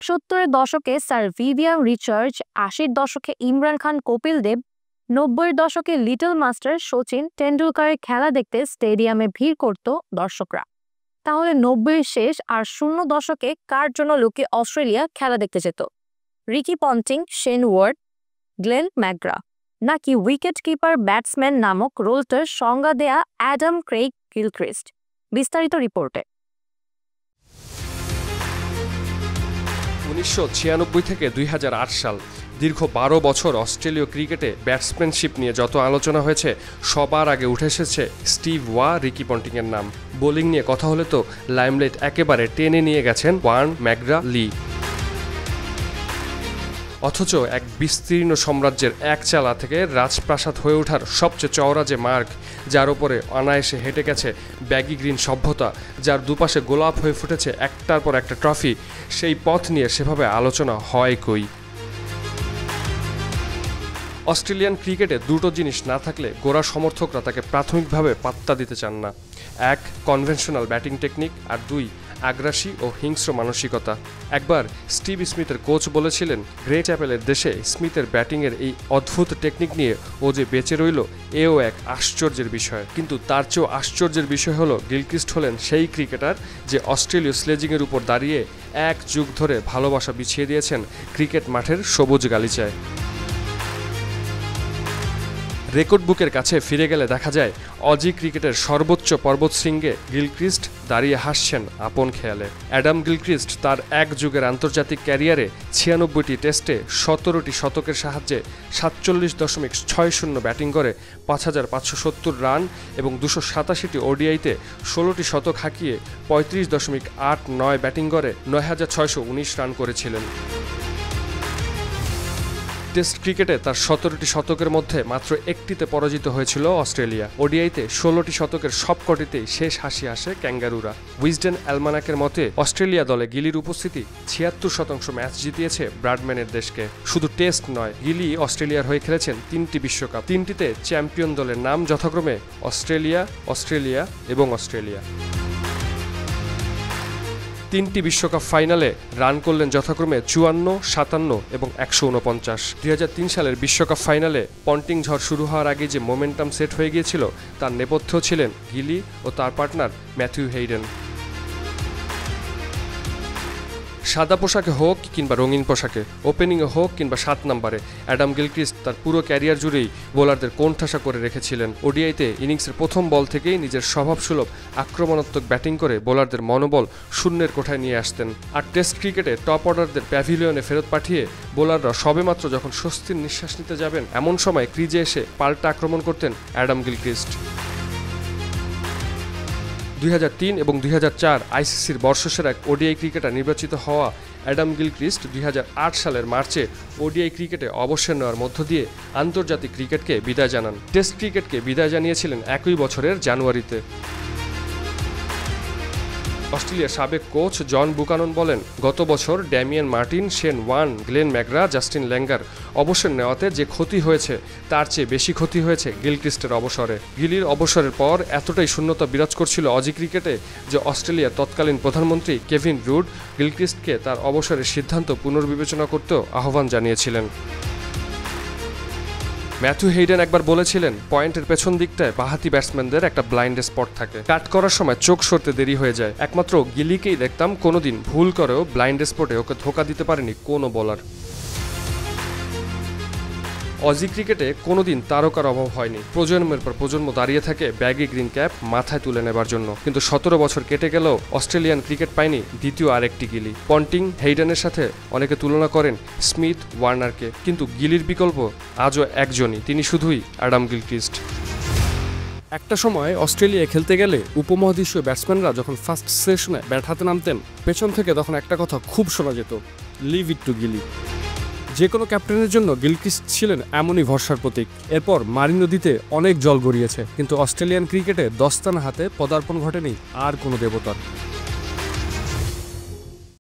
70-এর দশকে sir Vivian Richard, 80-এর দশকে ইমরান খান, কপিল দেব, 90-এর দশকে লিটল মাস্টার সচিন টেন্ডুলকারের খেলা দেখতে স্টেডিয়ামে ভিড় করত দর্শকরা। তাহলে 90-এর শেষ আর 00 দশকে কার জন্য লোকে অস্ট্রেলিয়া খেলা দেখতে যেত? Ricky Ponting, Shane Warne, Glenn McGrath, নাকি উইকেট কিপার ব্যাটসম্যান নামক রোলটার সংজ্ঞা দেয়া অ্যাডাম ক্রেইগ গিলক্রিস্ট? বিস্তারিত রিপোর্টে। 1996 থেকে 2008 সাল, দীর্ঘ 12 বছর অস্ট্রেলীয় ক্রিকেটে ব্যাটসম্যানশিপ নিয়ে যত আলোচনা হয়েছে সবার আগে উঠে এসেছে স্টিভ ওয়া, রিকি পন্টিংয়ের নাম। বোলিং নিয়ে কথা হলে তো লাইমলাইট একেবারে টেনে নিয়ে গেছেন ওয়ার্ন, ম্যাকগ্রা, লি। অথচ এক বিস্তীর্ণ সাম্রাজ্যের এক চালা থেকে রাজপ্রাসাদ হয়ে ওঠার সবচেয়ে চওড়া যে মার্গ, যার উপরে অনায়াসে হেঁটে গেছে ব্যাগি গ্রিন সভ্যতা, যার দুপাশে গোলাপ হয়ে ফুটেছে একটার পর একটা ট্রফি, সেই পথ নিয়ে সেভাবে আলোচনা হয় কই? অস্ট্রেলিয়ান ক্রিকেটে দুটো জিনিস না থাকলে গোড়া সমর্থকরা তাকে প্রাথমিকভাবে পাত্তা দিতে চান না। এক, কনভেনশনাল ব্যাটিং টেকনিক, আর দুই, আগ্রাসী ও হিংস্র মানসিকতা। একবার স্টিভ স্মিথের কোচ বলেছিলেন, গ্রে চ্যাপেলের দেশে স্মিথের ব্যাটিংয়ের এই অদ্ভুত টেকনিক নিয়ে ও যে বেঁচে রইল, এও এক আশ্চর্যের বিষয়। কিন্তু তার চেয়েও আশ্চর্যের বিষয় হলো, গিলক্রিস্ট হলেন সেই ক্রিকেটার যে অস্ট্রেলীয় স্লেজিংয়ের উপর দাঁড়িয়ে এক যুগ ধরে ভালোবাসা বিছিয়ে দিয়েছেন ক্রিকেট মাঠের সবুজ গালিচায়। রেকর্ড বুকের কাছে ফিরে গেলে দেখা যায়, অজি ক্রিকেটের সর্বোচ্চ পর্বতশৃঙ্গে গিলক্রিস্ট দাঁড়িয়ে হাসছেন আপন খেয়ালে। অ্যাডাম গিলক্রিস্ট তার এক যুগের আন্তর্জাতিক ক্যারিয়ারে 96টি টেস্টে 17টি শতকের সাহায্যে 47.60 ব্যাটিং করে 5570 রান এবং 287টি ওডিআইতে 16টি শতক হাঁকিয়ে 35.89 ব্যাটিং করে 9619 রান করেছিলেন। টেস্ট ক্রিকেটে তার 17টি শতকের মধ্যে মাত্র একটিতে পরাজিত হয়েছিল অস্ট্রেলিয়া। ওডিআইতে 16টি শতকের সবকটিতেই শেষ হাসি আসে ক্যাঙ্গারুরা। উইজডেন অ্যালমানাকের মতে অস্ট্রেলিয়া দলে গিলির উপস্থিতি 76% ম্যাচ জিতিয়েছে ব্রাডম্যানের দেশকে। শুধু টেস্ট নয়, গিলি অস্ট্রেলিয়ার হয়ে খেলেছেন 3টি বিশ্বকাপ। 3টিতে চ্যাম্পিয়ন দলের নাম যথাক্রমে অস্ট্রেলিয়া, অস্ট্রেলিয়া এবং অস্ট্রেলিয়া। 3টি বিশ্বকাপ ফাইনালে রান করলেন যথাক্রমে 54, 57 এবং 149। 2003 সালের বিশ্বকাপ ফাইনালে পন্টিং ঝড় শুরু হওয়ার আগে যে মোমেন্টাম সেট হয়ে গিয়েছিল, তার নেপথ্যেও ছিলেন গিলি ও তার পার্টনার ম্যাথিউ হেইডেন। সাদা পোশাকে হোক কিংবা রঙিন পোশাকে, ওপেনিংয়ে হোক কিংবা 7 নম্বরে, অ্যাডাম গিলক্রিস্ট তার পুরো ক্যারিয়ার জুড়েই বোলারদের কোণঠাসা করে রেখেছিলেন। ওডিআইতে ইনিংসের প্রথম বল থেকেই নিজের স্বভাবসুলভ আক্রমণাত্মক ব্যাটিং করে বোলারদের মনোবল শূন্যের কোঠায় নিয়ে আসতেন। আর টেস্ট ক্রিকেটে টপ অর্ডারদের প্যাভিলিয়নে ফেরত পাঠিয়ে বোলাররা সবেমাত্র যখন স্বস্তির নিঃশ্বাস নিতে যাবেন, এমন সময় ক্রিজে এসে পাল্টা আক্রমণ করতেন অ্যাডাম গিলক্রিস্ট। 2003 এবং 2004 আইসিসির বর্ষসেরা ওডিআই ক্রিকেটার নির্বাচিত হওয়া অ্যাডাম গিলক্রিস্ট 2008 সালের মার্চে ওডিআই ক্রিকেটে অবসর নেওয়ার মধ্য দিয়ে আন্তর্জাতিক ক্রিকেটকে বিদায় জানান। টেস্ট ক্রিকেটকে বিদায় জানিয়েছিলেন একই বছরের জানুয়ারিতে। অস্ট্রেলিয়ার সাবেক কোচ জন বুকানন বলেন, গত বছর Damien Martyn, Shane Warne, Glenn McGrath, Justin Langer অবসর নেওয়াতে যে ক্ষতি হয়েছে, তার চেয়ে বেশি ক্ষতি হয়েছে গিলক্রিস্টের অবসরে। গিলির অবসরের পর এতটাই শূন্যতা বিরাজ করছিল অজি ক্রিকেটে যে অস্ট্রেলিয়ার তৎকালীন প্রধানমন্ত্রী কেভিন রুড গিলক্রিস্টকে তার অবসরের সিদ্ধান্ত পুনর্বিবেচনা করতেও আহ্বান জানিয়েছিলেন। ম্যাথিউ হেইডেন একবার বলেছিলেন, পয়েন্টের পেছন দিকটায় বাঁহাতি ব্যাটসম্যানদের একটা ব্লাইন্ড স্পট থাকে, কাট করার সময় চোখ সরতে দেরি হয়ে যায়। একমাত্র গিলিকেই দেখতাম কোনোদিন ভুল করেও ব্লাইন্ড স্পটে ওকে ধোকা দিতে পারেনি কোনো বোলার। অজি ক্রিকেটে কোনোদিন তারকার অভাব হয়নি। প্রজন্মের পর প্রজন্ম দাঁড়িয়ে থাকে ব্যাগি গ্রিন ক্যাপ মাথায় তুলে নেবার জন্য। কিন্তু 17 বছর কেটে গেলেও অস্ট্রেলিয়ান ক্রিকেট পায়নি দ্বিতীয় আরেকটি গিলি। পন্টিং, হেইডেনের সাথে অনেকে তুলনা করেন স্মিথ, ওয়ার্নারকে, কিন্তু গিলির বিকল্প আজও একজনই, তিনি শুধুই অ্যাডাম গিলক্রিস্ট। একটা সময় অস্ট্রেলিয়ায় খেলতে গেলে উপমহাদেশীয় ব্যাটসম্যানরা যখন ফার্স্ট সেশনে ব্যাট হাতে নামতেন, পেছন থেকে তখন একটা কথা খুব শোনা যেত, লিভ ইট টু গিলি। যে কোনো ক্যাপ্টেনের জন্য গিলক্রিস্ট ছিলেন এমনই ভরসার প্রতীক। এরপর মারি নদীতে অনেক জল গড়িয়েছে, কিন্তু অস্ট্রেলিয়ান ক্রিকেটে দস্তানা হাতে পদার্পণ ঘটেনি আর কোনো দেবতার।